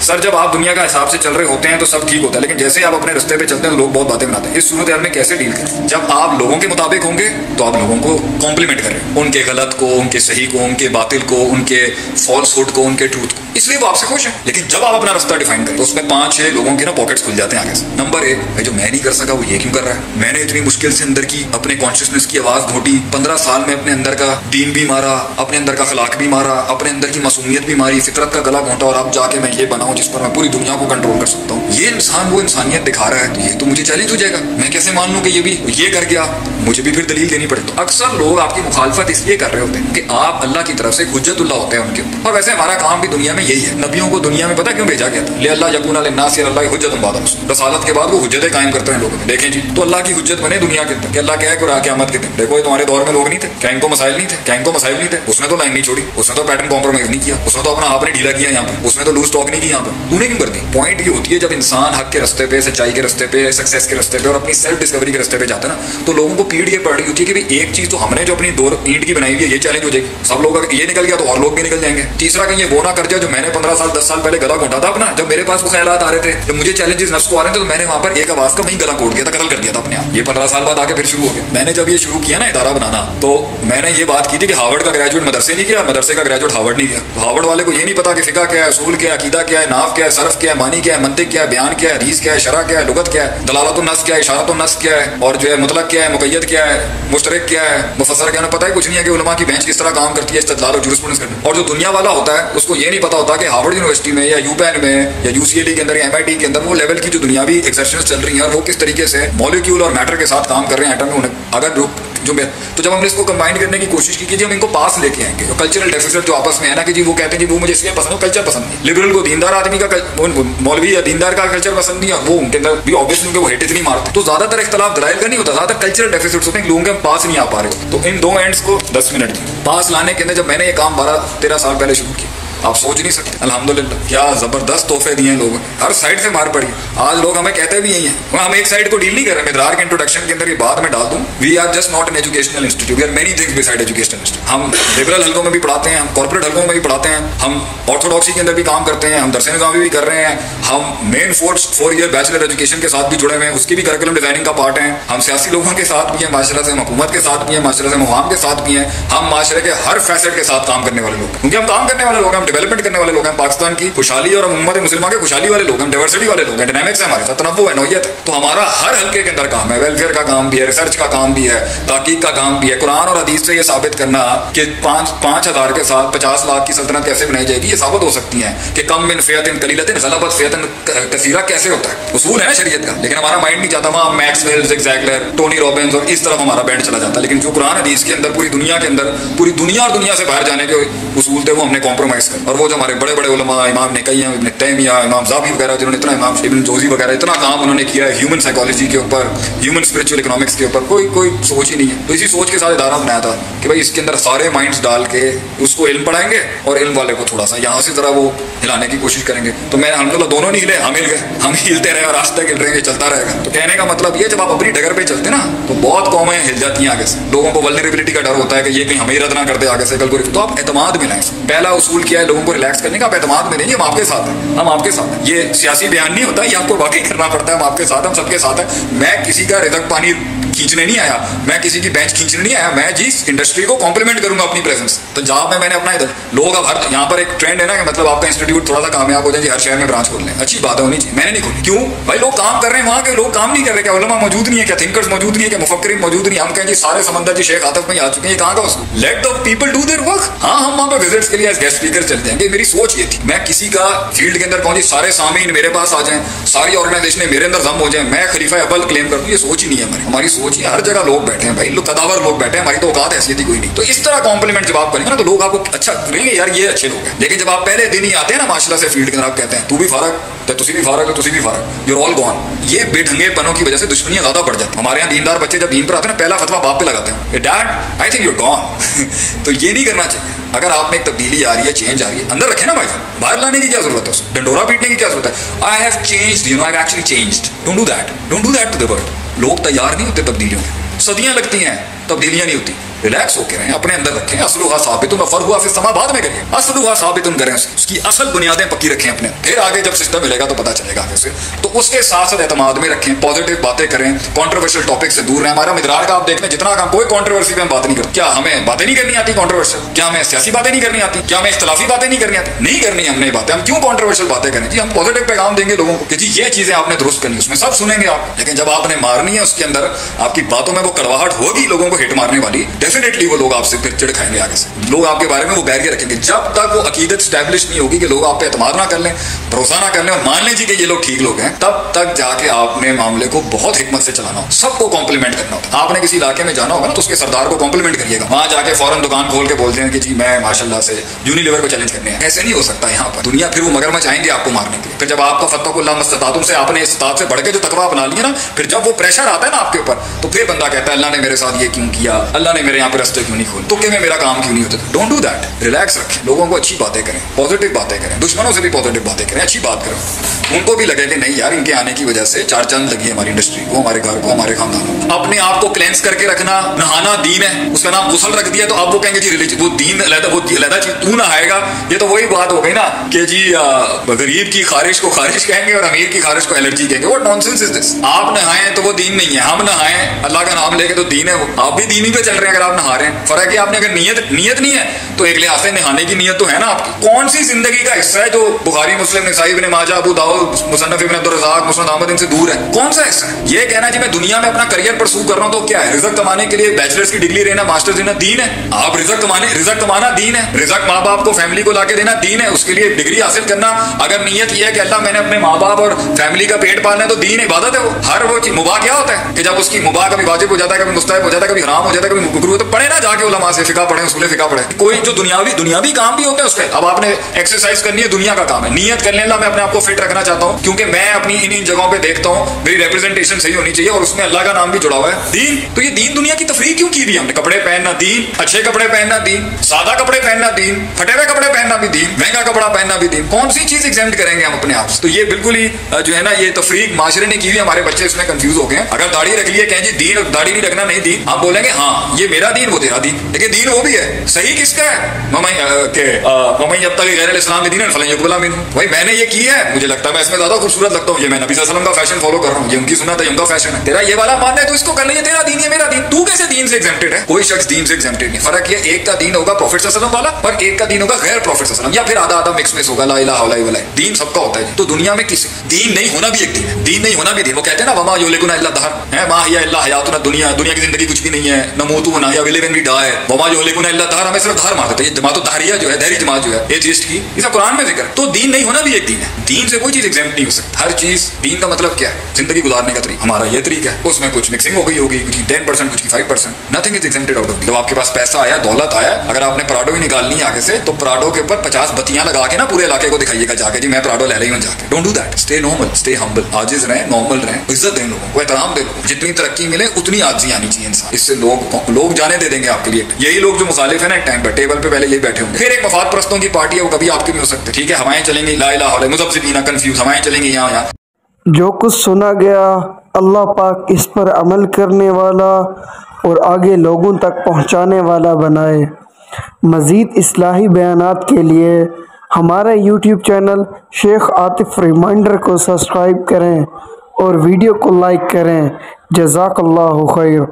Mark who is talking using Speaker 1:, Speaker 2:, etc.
Speaker 1: Sir जब आप दुनिया का हिसाब से चल रहे होते हैं तो सब ठीक होता है, लेकिन जैसे आप अपने रास्ते पे चलते हैं तो लोग बहुत बातें बनाते हैं। इस सूरत हाल में कैसे डील करें? जब आप लोगों के मुताबिक होंगे तो आप लोगों को कॉम्प्लीमेंट करें, उनके गलत को, उनके सही को, उनके बातिल को, उनके फॉल्सहुड को, उनके ट्रूथ को, इसलिए वो आपसे खुश है। लेकिन जब आप अपना रास्ता डिफाइन करें तो उसमें 5-6 लोगों के ना पॉकेट्स खुल जाते हैं आगे से। नंबर 1, भाई जो मैं नहीं कर सका वो ये क्यों कर रहा है? मैंने इतनी मुश्किल से अंदर की अपने कॉन्शियसनेस की आवाज घोटी, 15 साल में अपने अंदर का दीन भी मारा, अपने अंदर का अखलाक भी मारा, अपने अंदर की मासूमियत भी मारी, फितरत का गला घोंटा, और अब जाके मैं ये बनाऊं जिस पर मैं पूरी दुनिया को कंट्रोल कर सकता हूँ। ये इंसान वो इंसानियत दिखा रहा है तो ये तो मुझे चैलेंज हो जाएगा। मैं कैसे मान लूं कि ये भी ये कर गया, मुझे भी फिर दलील देनी पड़े। तो अक्सर लोग आपकी मुखालफत इसलिए कर रहे होते हैं कि आप अल्लाह की तरफ से हुज्जतुल्लाह होते हैं उनके ऊपर। और वैसे हमारा काम भी दुनिया में यही है। नबियों को दुनिया में पता क्यों भेजा गया था? लिअल्लाह यकूना लिन्नास अल्लाह हुज्जतुन बाद रसूल। रसालत के बाद वो हुज्जतें कायम करते हैं लोगों में। देखें जी, तो अल्लाह की हुज्जत बने दुनिया के अंदर कि अल्लाह क्या है कुरान क़यामत के दिन, देखो तुम्हारे दौर में लोग नहीं थे, क्या इनको मसाइल नहीं थे? क्या इनको मसाइल नहीं थे? उसने तो लाइन नहीं छोड़ी, उसने तो पैटर्न कॉम्प्रोमाइज नहीं किया, उसने तो अपना आपने ढीला किया यहाँ पे, उसने तो लूज टॉक नहीं की यहाँ पे। तूने क्यों कर दी? पॉइंट ये होती है जब इंसान हक के रास्ते पे, सच्चाई के रास्ते पे, सक्सेस के रास्ते पे और अपनी सेल्फ डिस्कवरी के रास्ते पे जाता है ना, तो लोगों को पीड़ ये पड़ रही होती है कि भाई एक चीज तो हमने जो अपनी दो ईंट की बनाई हुई है ये चैलेंज हो जाएगी, सब लोग अगर ये निकल गया तो और लोग भी निकल जाएंगे। तीसरा कहीं ये वो ना कर जाए जो मैंने 15 साल 10 साल पहले गला घोटा था अपना, जब मेरे पास वो ख्यालात आ रहे थे, जब मुझे चैलेंजेस नफ्स को आ रहे थे, तो मैंने वहां पर एक आवाज का वहीं गला घोट दिया था, कत्ल कर दिया था अपने आप। ये 15 साल बाद आके फिर शुरू हो गया। मैंने जब ये शुरू किया ना इदारा बनाना, तो मैंने ये बात की थी कि हार्वर्ड का ग्रेजुएट मदरसे नहीं किया, मदरसे का ग्रेजुएट हार्वर्ड नहीं किया। तो हार्वर्ड वाले को ये नहीं पता कि फिका क्या है, उसूल क्या है, अकीदा क्या है, नाफ क्या है, सरफ क्या है, मानी क्या है, मंतिक क्या है, बयान क्या है, हदीस क्या है, शरा क्या है, लुगत क्या है, दलालतुन नस क्या है, इशारतुन नस क्या है, और जो है मुतलक क्या है, मुक़य्यद क्या है, मुश्तरक क्या है, मुफस्सर क्या है, पता है कुछ नहीं है कि उलमा की बेंच किस तरह काम करती है इस्तिदलाल और जुरिस्प्रूडेंस करने। और जो दुनिया वाला होता है उसको ये नहीं पता होता कि हार्वर्ड यूनिवर्सिटी में या यूपेन में या यूसीएलई के अंदर या एमआईटी के अंदर वो लेवल की जो दुनियावी एक्सरसाइज चल रही है वो किस तरीके से मॉलिक्यूल और मैटर के साथ काम कर रहे हैं एटम में। अगर जो मैं तो जब हमने इसको कंबाइन करने की कोशिश की कि हम इनको पास लेके आएंगे, तो कल्चरल डेफिसिट जो आपस में है ना कि जी वो कहते हैं जी वो मुझे इसलिए पसंद है, कल्चर पसंद नहीं। लिबरल को दीनदार आदमी का मौलवी या दीनदार का कल्चर पसंद नहीं है, वो उनके अंदर भी ऑब्वियसली उनके वो हेट नहीं मारते। तो ज्यादातर इख्तलाफ दलाइल का नहीं होता, ज्यादातर कल्चरल डेफिसिट होते हैं, लोगों के पास नहीं आ पा रहे। तो इन दो एंड्स को 10 मिनट पास लाने के अंदर जब मैंने ये काम 12-13 साल पहले शुरू किया, आप सोच नहीं सकते अल्हम्दुलिल्लाह क्या जबरदस्त तोहफे दिए हैं लोगों ने, हर साइड से मार पड़ी। आज लोग हमें कहते भी यही है, हम एक साइड को डील नहीं कर रहे। मिदरार के इंट्रोडक्शन के अंदर ये बात मैं डाल दूं, we are just not an educational institute, we are many things beside educational institute. हम लिबरल हलकों में भी पढ़ाते हैं, हम कॉर्पोरेट हलकों में भी पढ़ाते हैं, हम ऑर्थोडॉक्सी के अंदर भी काम करते हैं, हम दरस निज़ामी भी कर रहे हैं, हम मेन 4 ईयर बैचलर एजुकेशन के साथ भी जुड़े हुए हैं, उसकी भी करिकुलम डिजाइनिंग का पार्ट है। हम सियासी लोगों के साथ भी हैं माशरा से, हम हुकूमत के साथ भी हैं माशरा से, हम अवाम के साथ भी हैं, हम माशरे के हर फैसेट के साथ काम करने वाले लोग, क्योंकि हम काम करने वाले लोग हैं, हम डेवलपमेंट करने वाले लोग हैं, पाकिस्तान की खुशहाली और उम्मत मुस्लिमा के खुशहाली वाले लोग हैं, डाइवर्सिटी वाले लोग हैं, डायनामिक्स है हमारे साथ, तनव्वुह है, नौइयत है। तो हमारा हर हल्के के अंदर काम है, वेलफेयर का काम भी है, रिसर्च का काम भी है, तहकीक का काम भी है। कुरान और हदीस से ये साबित करना कि 5,000 के साथ 50 लाख की सल्तनत कैसे बनाई जाएगी, ये साबित हो सकती है कि कम मिन फियतिन कलीलतिन गलबत फियतिन कसीरा कैसे होता है, उसूल है ना शरीयत का। लेकिन हमारा माइंड नहीं चाहता, वहाँ मैक्सवेल, ज़िगज़ैगलर, टोनी रॉबिन्स और इस तरफ हमारा बैंड चला जाता। लेकिन जो कुरान हदीस के अंदर पूरी दुनिया के अंदर, पूरी दुनिया और दुनिया से बाहर जाने के उसूल थे वो हमने कॉम्प्रोमाइज कर। और वो जो हमारे बड़े बड़े उलमा, इमाम ने कई, इब्न तैमिया, इमाम ज़ाबी वगैरह, जिन्होंने इतना, इमाम इब्न जोज़ी वगैरह इतना काम उन्होंने किया है ह्यूमन साइकोलॉजी के ऊपर, ह्यूमन स्पिरिचुअल इकोनॉमिक्स के ऊपर, कोई सोच ही नहीं है। तो इसी सोच के साथ इदारा बनाया था कि भाई इसके अंदर सारे माइंड्स डाल के उसको इल्म पढ़ाएंगे और इल्म वाले को थोड़ा सा यहाँ से जरा वो हिलाने की कोशिश करेंगे। तो मैं अल्हम्दुलिल्लाह दोनों नहीं हिले, हम हिल गए, हम हिलते रहे और आज तक हिल रहे हैं, चलता रहेगा। तो कहने का मतलब ये, जब आप अपनी डगर पे चलते ना तो बहुत कौमें हिल जाती हैं आगे से। लोगों को वल्नरेबिलिटी का डर होता है कि ये कहीं हमें रद्द ना कर दे आगे से कल को। तो आप एतमाद मिलाएं। पहला उसूल क्या है लोगों को रिलैक्स करने का, आप एतमाद में नहीं, हम आपके साथ हैं, हम आपके साथ हैं। ये सियासी बयान नहीं होता, ये आपको वाकई करना पड़ता है, हम आपके साथ, हम सबके साथ हैं। मैं किसी का रिज़्क पानी खींचने नहीं आया, मैं किसी की बेंच खींचने नहीं आया, मैं जी इंडस्ट्री को कॉम्प्लीमेंट करूंगा अपनी प्रेजेंस। पंजाब में मैंने अपना इधर लोग, अब हर यहाँ पर एक ट्रेंड है ना कि मतलब आपका इंस्टीट्यूट थोड़ा सा कामयाब हो जाए जी, हर शहर में ब्रांच खोल लें, अच्छी बात है, होनी चाहिए, मैंने नहीं खोली। क्यों भाई? लोग काम कर रहे हैं, वहाँ के लोग काम नहीं कर रहे, क्या उलमा मौजूद नहीं है, क्या थिंकर्स मौजूद नहीं है, क्या मुफक्किरीन मौजूद नहीं। हम कहें जी सारे समंदर जी शेख आतिफ में आ चुके हैं, कहाँ का उसको, let the people do their work. हाँ, हम वहाँ पे विजिट्स के लिए एज गेस्ट स्पीकर चलते हैं। मेरी सोच ये थी, मैं किसी का फील्ड के अंदर पहुंची, सारे सामीन मेरे पास आ जाएं, सारी ऑर्गेनाइजेशन मेरे अंदर जम हो जाए, मैं खलीफा अव्वल क्लेम कर दूं, ये सोच ही नहीं है हमारी सोच है हर जगह लोग बैठे हैं भाई, लोग कदावर लोग बैठे हैं, हमारी तो औकात हैसियत ही कोई नहीं। तो इस तरह कॉम्प्लीमेंट जब आप करेंगे ना तो लोग आपको अच्छा करेंगे, यार ये अच्छे लोग हैं। लेकिन जब आप पहले दिन ही आते हैं ना माशाल्लाह से फील्ड के अंदर, आप कहते हैं तू भी फारग, तुसी भी फारग, तुसी भी फारग, यूर ऑल गॉन, ये बेढंगे पनों की वजह से दुश्मनियां ज्यादा बढ़ जाती हैं। हमारे यहाँ दीनदार बच्चे जब दीन पर आते हैं ना, पहला फतवा बाप पे लगाते हैं, dad I think you're gone. तो ये नहीं करना चाहिए। अगर आप में एक तब्दीली आ रही है, चेंज आ रही है, अंदर रखे ना भाई, बाहर लाने की क्या जरूरत है, उसको डंडोरा पीटने की क्या जरूरत है। I have changed, you know, I have actually changed, don't do that, don't do that to the world. लोग तैयार नहीं होते तब्दीलियों के, सदियां लगती हैं, तब्दीलियां नहीं होती। रिलैक्स होकर रहें, अपने अंदर रखें। असलुहा साबितुन फरहुआ फिस्समा बाद में करिए, असलुहा साबितुन करें, उसकी असल बुनियादें पक्की रखें अपने, फिर आगे जब सिस्टम मिलेगा तो पता चलेगा आगे से। तो उसके साथ साथ एतमाद में रखें, पॉजिटिव बातें करें, कॉन्ट्रोवर्शियल टॉपिक से दूर रहें। हमारा मिदरार का आप देख लें, जितना काम, कोई कॉन्ट्रोवर्सी पे हम बात नहीं करते। क्या हमें बातें नहीं करनी आती कॉन्ट्रोवर्शियल? क्या हमें सियासी बातें नहीं करनी आती? क्या हमें इख्तलाफी बातें नहीं करनी आती? नहीं करनी हमने बातें, हम क्यों कॉन्ट्रोवर्शियल बातें करें जी? हम पॉजिटिव पैगाम देंगे लोगों को कि जी ये चीजें आपने दुरुस्त करनी, उसमें सब सुनेंगे आप। लेकिन जब आपने मारनी है, उसके अंदर आपकी बातों में वो कड़वाहट होगी लोगों को हिट मारने वाली, डेफिनेटली वो लोग आपसे फिर चिढ़ खाएंगे आगे से। लोग आपके बारे में वो बैरियर रखेंगे। जब तक वो अकीदत स्टैब्लिश नहीं होगी कि लोग आप पे एतमाद ना कर लें, भरोसा ना कर लें और मान लें जी कि ये लोग ठीक लोग हैं, तब तक जाके आपने मामले को बहुत हिकमत से चलाना हो, सबको कॉम्प्लीमेंट करना होता है। आपने किसी इलाके में जाना होगा ना, तो उसके सरदार को कॉम्प्लीमेंट करिएगा। वहां जाके फौरन दुकान खोल के बोलते हैं कि जी मैं माशाल्लाह से यूनिलीवर को चैलेंज करने हैं, ऐसे नहीं हो सकता यहाँ पर। दुनिया फिर वो मगरमच्छ आएंगे आपको मारने के लिए। फिर जब आपका फत्तकुल्लाह मस्ततातुम से आपने इस्तात से बढ़ के जो तकवा अपना लिया ना, फिर जब वो प्रेशर आता है ना आपके ऊपर, तो फिर बंदा कहता है अल्लाह ने मेरे साथ ये क्यों किया, अल्लाह ने मेरे यहाँ पे रास्ते क्यों नहीं खोले, तुक्के में मेरा काम क्यों नहीं होता। डोंट डू दैट, रिलैक्स रखें, लोगों को अच्छी बातें करें, पॉजिटिव बातें करें, दुश्मनों से भी पॉजिटिव बातें करें, अच्छी बात करें, उनको भी लगे कि नहीं यार इनके आने की वजह से चार चंद लगी है हमारी इंडस्ट्री को, हमारे घर को, हमारे खानदान को। अपने आप को क्लेंस करके रखना, नहाना दीन है, उसका नाम गुस्ल रख दिया तो अब वो कहेंगे जी रिलीजन, वो दीन अलग चीज, तू नहाएगा। ये तो वही बात हो गई ना कि जी गरीब की खारिश को खारिश कहेंगे और अमीर की खारिश को एलर्जी कहेंगे। What nonsense is this? आप नहाएं तो वो दीन नहीं है, हम नहाएं अल्लाह का नाम लेके तो दीन है। वो आप भी दीनी पे चल रहे हैं अगर आप नहा रहे हैं। फर्क है आपने अगर नीयत नहीं है तो एक लिहाज से नहाने की नीयत तो है ना आपकी। कौन सी जिंदगी का हिस्सा है जो बुखारी, मुस्लिम, निसाई, इब्न माजा, अबू दाऊद, मुसन्नफ इब्न अब्दुल रज़्ज़ाक, मुस्नद अहमद इनसे दूर है? कौन सा हिस्सा है? ये कहना जी मैं दुनिया में अपना करियर परसू कर रहा हूं तो क्या है? रिज़्क कमाने के लिए बैचलर्स की डिग्री लेना, मास्टर्स लेना दीन है? आप रिज़्क कमाना दीन है, रिज़्क माँ बाप को, फैमिली को लाके देना दीन है, उसके लिए डिग्री हासिल करना अगर नीयत यह है कि अल्लाह मैंने अपने माँ बाप और फैमिली का पेट पालना है तो दीन इबादत है। वो हर वो चीज मुबाह क्या होता है कि जब उसकी मुबाह कभी वाजिब हो जाता है, कभी मुस्तहब हो जाता है, कभी हराम हो जाता है, कभी मकरूह हो, तो पढ़े ना जाके उलमा से फिका पढ़े, उसूल फिका पढ़े। कोई जो दुनियावी काम भी होता है उसके। अब आपने एक्सरसाइज करनी है, दुनिया का काम है, नियत कर लेना मैं अपने आप को फिट रखना चाहता हूँ क्योंकि मैं अपनी इन जगहों पे देखता हूँ मेरी रिप्रेजेंटेशन सही होनी चाहिए और उसमें अल्लाह का नाम भी जुड़ा हुआ है, दीन। तो ये दीन दुनिया की तफरीह क्यों की दी हमने? कपड़े पहनना दीन, अच्छे कपड़े पहनना दीन, सादा कपड़े पहनना दीन, फटे हुए कपड़े पहनना भी दीन, महंगा कपड़ा पहनना भी दीन। कौन सी चीज एग्जाम करेंगे हम अपने आप से? तो ये बिल्कुल ही जो है ना ये तफरीक माशरे ने की हुई, हमारे बच्चे इसमें कंफ्यूज हो गए। अगर दाढ़ी रख लिए कहें जी दीन, दाढ़ी नहीं रखना नहीं दीन, आप बोलेंगे हाँ ये मेरा दीन वो तेरा दीन, लेकिन दीन वो भी है, सही किसका है? ममई जब तक गैर इस्लाम दीन फलन युक़बल मिन्हु, भाई मैंने ये की है, मुझे लगता है मैं इसमें ज्यादा खूबसूरत लगता हूँ, ये मैं नबी सल्लल्लाहु अलैहि वसल्लम का फैशन फॉलो कर रहा हूँ, ये उनकी सुन्नत है, उनका फैशन है, तेरा ये वाला मानना है तो इसको कर ले, तेरा दीन ये मेरा दीन। तू कैसे दीन से एग्जेम्प्टेड है? कोई शख्स दीन से एग्जेम्प्टेड नहीं। फर्क ये एक का दीन होगा प्रॉफिट सल्लल्लाहु अलैहि वसल्लम वाला और एक का दीन होगा गैर प्रॉफिट सल्लल्लाहु अलैहि वसल्लम, या फिर आधा मिक्स होगा, ला इलाहा इल्लल्लाह। दीन सबका होता है। तो दुनिया में किसी दीन नहीं होना भी एक दीन है, दीन नहीं होना भी दीन। वो कहते हैं ना वमा युहलिकुना इल्ला दहर है, मा हिया इल्ला हयातुना दुनिया, दुनिया की जिंदगी कुछ भी नहीं है, नमूतु व नहया, we live and we die, वमा युहलिकुना इल्ला दहर, हमें सिर्फ दहर मार देते हैं। ये जमात दहरिया जो है, दहरी जमात जो है एथियस्ट की, इसका कुरान में जिक्र। तो दीन नहीं होना भी एक दीन है। दीन से कोई चीज एग्जेम्प्ट नहीं हो सकती। हर चीज दीन का मतलब क्या है? जिंदगी गुजारने का तरीका। हमारा ये तरीका है, उसमें कुछ मिक्सिंग हो गई होगी, कुछ 10%, कुछ 5%, nothing is exempted out of. जब आपके पास पैसा आया, दौलत आया, अगर आपने प्राडो ही निकालनी है आगे से, तो प्राडो के ऊपर 50 बत्तियां लगा के ना पूरे इलाके को दिखाइएगा जाके, जी मैं प्राडो ले रही हूँ जाके। Don't do that, stay normal, stay humble, आजिज रहें, नॉर्मल रहें, इज्जत दें लोगों को, एहतराम दें लोगों को। जितनी तरक्की मिले उतनी आजिज़ी आनी चाहिए इंसान, इससे लोग जाने दे देंगे आपके लिए। यही लोग जो मुखालिफ है ना एक टाइम पर टेबल पे पहले यही बैठे होंगे। फिर एक मफाद परस्तों की पार्टी है, वो कभी आपकी भी हो सकती है, ठीक है, हवाएं चलेंगी, ला इलाहा इल्लल्लाह, मुज़ब्ज़िबीना कंफ्यूज, हवाएं चलेंगी यहाँ।
Speaker 2: जो कुछ सुना गया अल्लाह पाक इस पर अमल करने वाला और आगे लोगों तक पहुँचाने वाला बनाए। मज़ीद इस्लाही बयानात के लिए हमारा YouTube channel Sheikh Atif reminder को सब्सक्राइब करें और वीडियो को लाइक करें। जज़ाकल्लाहु खैर।